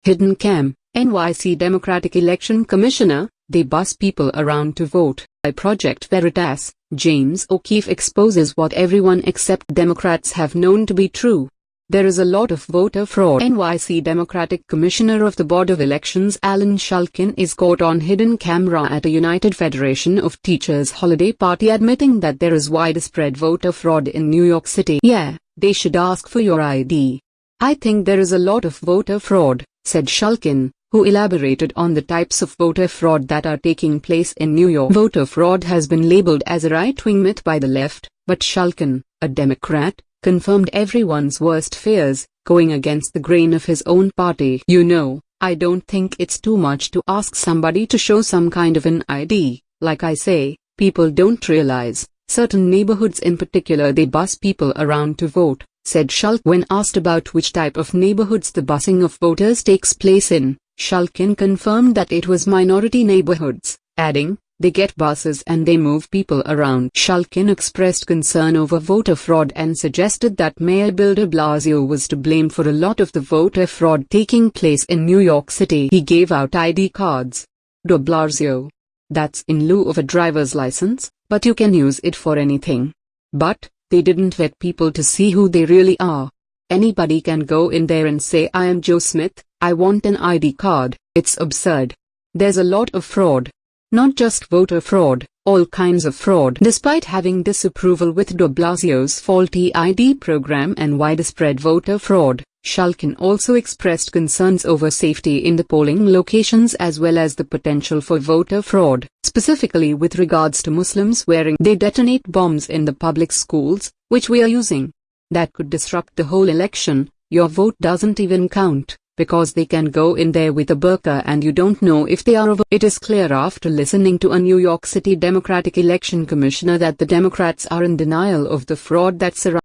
Hidden cam, NYC Democratic Election Commissioner, they bus people around to vote. By Project Veritas, James O'Keefe exposes what everyone except Democrats have known to be true. There is a lot of voter fraud. NYC Democratic Commissioner of the Board of Elections Alan Shulkin is caught on hidden camera at a United Federation of Teachers holiday party admitting that there is widespread voter fraud in New York City. Yeah, they should ask for your ID. I think there is a lot of voter fraud, said Shulkin, who elaborated on the types of voter fraud that are taking place in New York. Voter fraud has been labeled as a right-wing myth by the left, but Shulkin, a Democrat, confirmed everyone's worst fears, going against the grain of his own party. You know, I don't think it's too much to ask somebody to show some kind of an ID. Like I say, people don't realize, certain neighborhoods in particular they bus people around to vote, said Shulkin. When asked about which type of neighborhoods the busing of voters takes place in, Shulkin confirmed that it was minority neighborhoods, adding, they get buses and they move people around. Shulkin expressed concern over voter fraud and suggested that Mayor Bill de Blasio was to blame for a lot of the voter fraud taking place in New York City. He gave out ID cards. De Blasio. That's in lieu of a driver's license, but you can use it for anything. But they didn't vet people to see who they really are. Anybody can go in there and say I am Joe Smith, I want an ID card. It's absurd. There's a lot of fraud. Not just voter fraud, all kinds of fraud. Despite having disapproval with de Blasio's faulty ID program and widespread voter fraud, Shulkin also expressed concerns over safety in the polling locations as well as the potential for voter fraud, specifically with regards to Muslims swearing they detonate bombs in the public schools, which we are using. That could disrupt the whole election. Your vote doesn't even count, because they can go in there with a burqa and you don't know if they are. It is clear after listening to a New York City Democratic Election Commissioner that the Democrats are in denial of the fraud that surrounds